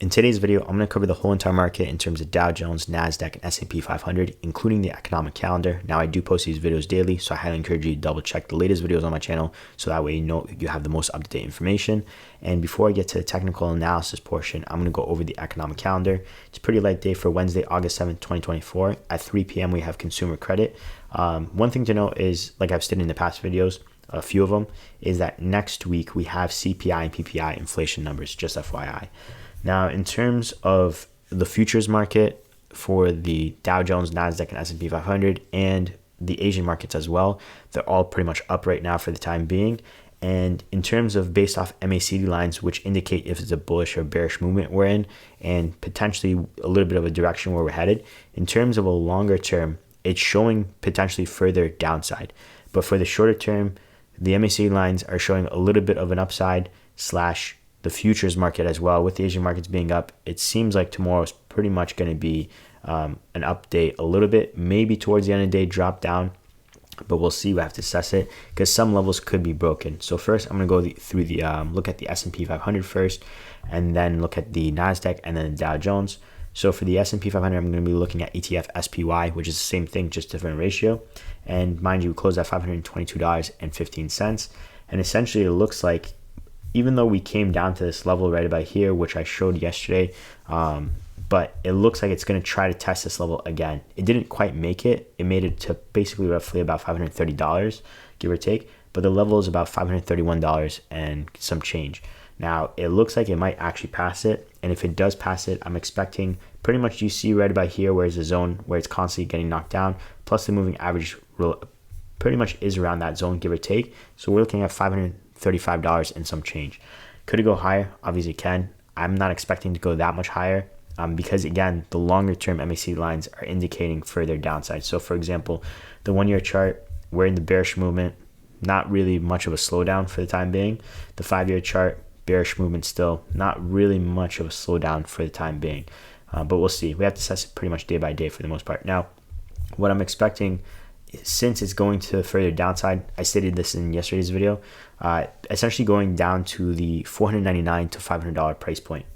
In today's video, I'm going to cover the whole entire market in terms of Dow Jones, Nasdaq, and S&P 500, including the economic calendar. Now, I do post these videos daily, so I highly encourage you to double check the latest videos on my channel, so that way you know you have the most up-to-date information. And before I get to the technical analysis portion, I'm going to go over the economic calendar. It's a pretty light day for Wednesday, August 7th, 2024. At 3 p.m., we have consumer credit. One thing to note is, like I've stated in the past videos, a few of them, is that next week we have CPI and PPI inflation numbers, just FYI. Now, in terms of the futures market for the Dow Jones, Nasdaq, and S&P 500, and the Asian markets as well, they're all pretty much up right now for the time being. And in terms of based off MACD lines, which indicate if it's a bullish or bearish movement we're in, and potentially a little bit of a direction where we're headed, in terms of a longer term, it's showing potentially further downside. But for the shorter term, the MACD lines are showing a little bit of an upside slash the futures market as well. With the Asian markets being up, it seems like tomorrow is pretty much going to be an update a little bit, maybe towards the end of the day drop down, but we'll see. We have to assess it because some levels could be broken. So first, I'm going to go through the look at the S&P 500 first, and then look at the Nasdaq and then the Dow Jones. So for the S&P 500, I'm going to be looking at ETF SPY, which is the same thing, just different ratio. And mind you, we closed at $522.15. And essentially, it looks like, even though we came down to this level right about here, which I showed yesterday, but it looks like it's going to try to test this level again. It didn't quite make it. It made it to basically roughly about $530, give or take. But the level is about $531 and some change. Now, it looks like it might actually pass it. And if it does pass it, I'm expecting pretty much you see right about here where it's a zone where it's constantly getting knocked down. Plus the moving average pretty much is around that zone, give or take. So we're looking at $535 and some change. Could it go higher? Obviously it can. I'm not expecting to go that much higher because, again, the longer term MACD lines are indicating further downside. So, for example, the 1 year chart, we're in the bearish movement, not really much of a slowdown for the time being. The 5 year chart, bearish movement still, not really much of a slowdown for the time being. But we'll see. We have to assess it pretty much day by day for the most part. Now, what I'm expecting, since it's going to further downside, I stated this in yesterday's video, essentially going down to the $499 to $500 price point.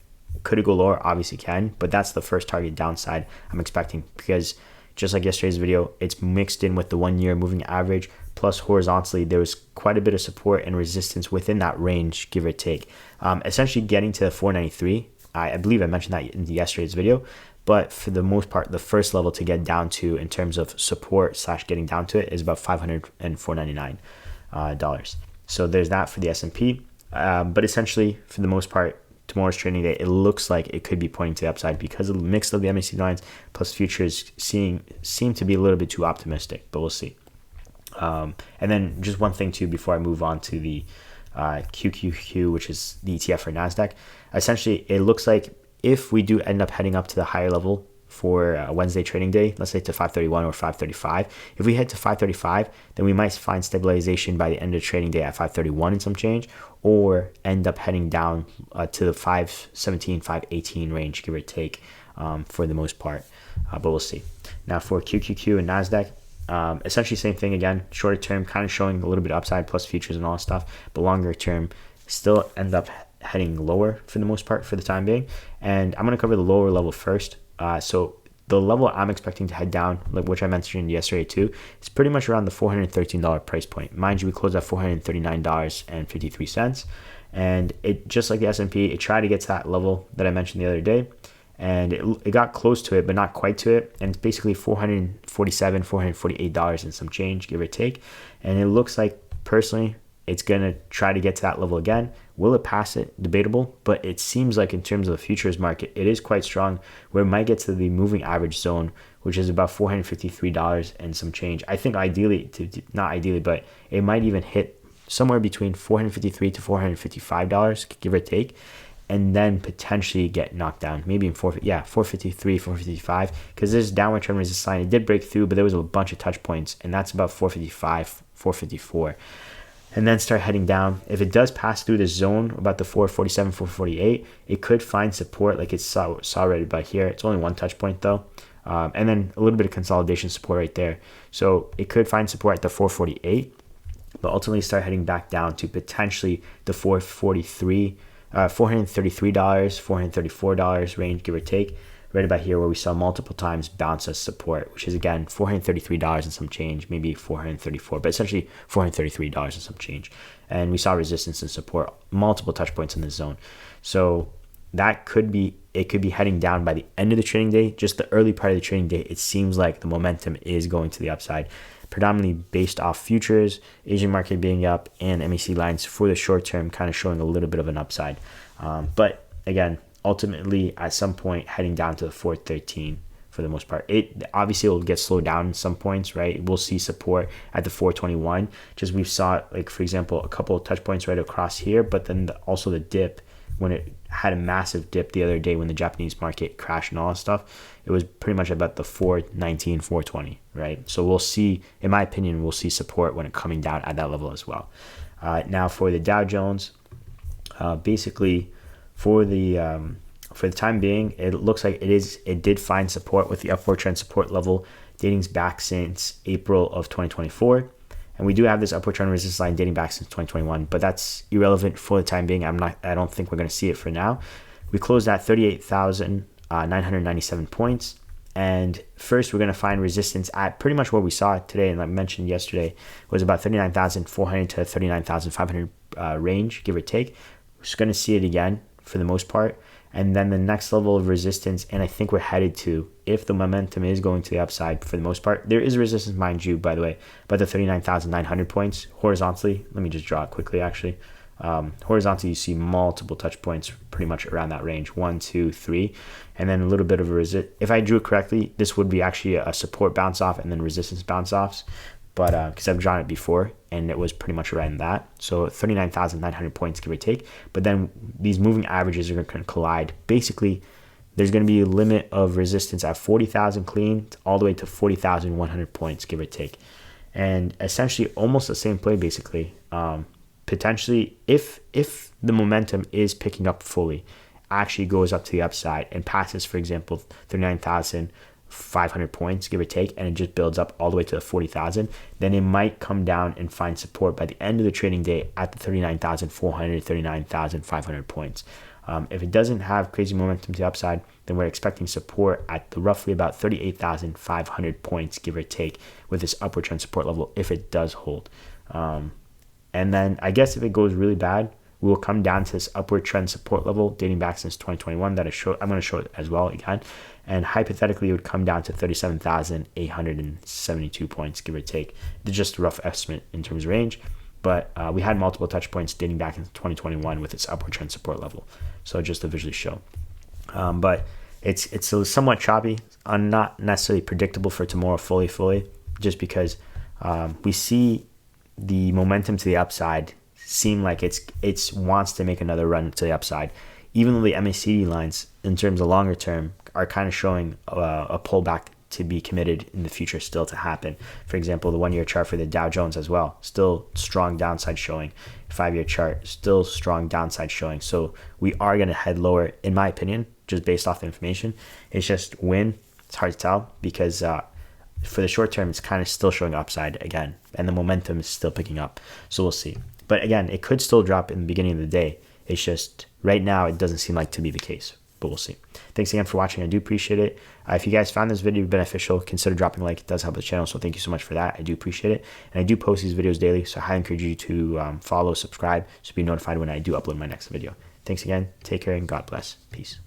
Could it go lower? Obviously can, but that's the first target downside I'm expecting, because just like yesterday's video, it's mixed in with the 1 year moving average, plus horizontally there was quite a bit of support and resistance within that range, give or take. Essentially getting to 493, I believe I mentioned that in yesterday's video. But for the most part, the first level to get down to in terms of support slash getting down to it is about $500 and $499. So there's that for the S&P. But essentially, for the most part, tomorrow's trading day, it looks like it could be pointing to the upside because of the mix of the MACD lines plus futures seem to be a little bit too optimistic, but we'll see. And then just one thing too before I move on to the QQQ, which is the ETF for Nasdaq. Essentially, it looks like if we do end up heading up to the higher level for Wednesday trading day, let's say to 531 or 535, if we head to 535, then we might find stabilization by the end of trading day at 531 and some change, or end up heading down to the 517, 518 range, give or take, for the most part. But we'll see. Now for QQQ and Nasdaq, essentially same thing again, shorter term kind of showing a little bit of upside plus futures and all that stuff, but longer term still end up heading lower for the most part for the time being. And I'm going to cover the lower level first. So the level I'm expecting to head down, which I mentioned yesterday too, is pretty much around the $413 price point. Mind you, we closed at $439.53. And it, just like the S&P, it tried to get to that level that I mentioned the other day. And it got close to it, but not quite to it. And it's basically $447, $448 and some change, give or take. And it looks like, personally, it's going to try to get to that level again. Will it pass it? Debatable. But it seems like in terms of the futures market, it is quite strong, where it might get to the moving average zone, which is about $453 and some change. I think ideally, not ideally, but it might even hit somewhere between $453 to $455, give or take, and then potentially get knocked down, maybe in 453, 455, because this downward trend resistance line, it did break through, but there was a bunch of touch points, and that's about 455, 454. And then start heading down. If it does pass through this zone, about the 447, 448, it could find support like it's saw right about here. It's only one touch point though. And then a little bit of consolidation support right there. So it could find support at the 448, but ultimately start heading back down to potentially the 443 $433, $434 range, give or take, right about here where we saw multiple times bounce as support, which is again $433 and some change, maybe 434, but essentially $433 and some change. And we saw resistance and support, multiple touch points in this zone. So that could be heading down by the end of the trading day. Just the early part of the trading day, it seems like the momentum is going to the upside, predominantly based off futures, Asian market being up, and MACD lines for the short term kind of showing a little bit of an upside. But again, ultimately at some point heading down to the 413 for the most part. It obviously will get slowed down in some points, right? We'll see support at the 421. Just we saw, like, for example, a couple of touch points right across here, but then also the dip when it had a massive dip the other day when the Japanese market crashed and all that stuff. It was pretty much about the 419, 420, right? So we'll see, in my opinion, we'll see support when it coming down at that level as well. Now for the Dow Jones, basically for the time being, it looks like it did find support with the upward trend support level dating back since April of 2024. And we do have this upward trend resistance line dating back since 2021, but that's irrelevant for the time being. I don't think we're going to see it for now. We closed at 38,997 points. And first, we're going to find resistance at pretty much where we saw it today. And like I mentioned yesterday, was about 39,400 to 39,500 range, give or take. We're just going to see it again for the most part. And then the next level of resistance, and I think we're headed to, if the momentum is going to the upside for the most part, there is resistance, mind you, by the way, about the 39,900 points horizontally. Let me just draw it quickly, actually. Horizontally, you see multiple touch points pretty much around that range, 1, 2, 3, and then a little bit of a resist. If I drew it correctly, this would be actually a support bounce off and then resistance bounce offs, but because I've drawn it before and it was pretty much around that. So 39,900 points, give or take. But then these moving averages are going to collide. Basically, there's going to be a limit of resistance at 40,000 clean all the way to 40,100 points, give or take. And essentially almost the same play, basically. Potentially, if the momentum is picking up fully, actually goes up to the upside and passes, for example, 39,500 points, give or take, and it just builds up all the way to the 40,000, then it might come down and find support by the end of the trading day at the 39,400, 39,500 points. If it doesn't have crazy momentum to the upside, then we're expecting support at the roughly about 38,500 points, give or take, with this upward trend support level if it does hold. And then I guess if it goes really bad, we will come down to this upward trend support level dating back since 2021 that I'm going to show it as well again. And hypothetically, it would come down to 37,872 points, give or take. It's just a rough estimate in terms of range. But we had multiple touch points dating back into 2021 with its upward trend support level. So just to visually show. But it's somewhat choppy, not necessarily predictable for tomorrow fully, just because we see the momentum to the upside seem like it's wants to make another run to the upside, even though the MACD lines in terms of longer term are kind of showing a pullback to be committed in the future still to happen. For example, the 1-year chart for the Dow Jones as well, still strong downside showing. 5-year chart, still strong downside showing. So we are going to head lower, in my opinion, just based off the information. It's just when, it's hard to tell because for the short term, it's kind of still showing upside again, and the momentum is still picking up. So we'll see. But again, it could still drop in the beginning of the day. It's just right now, it doesn't seem like to be the case, but we'll see. Thanks again for watching. I do appreciate it. If you guys found this video beneficial, consider dropping a like. It does help the channel, so thank you so much for that. I do appreciate it. And I do post these videos daily, so I highly encourage you to follow, subscribe, so be notified when I do upload my next video. Thanks again. Take care, and God bless. Peace.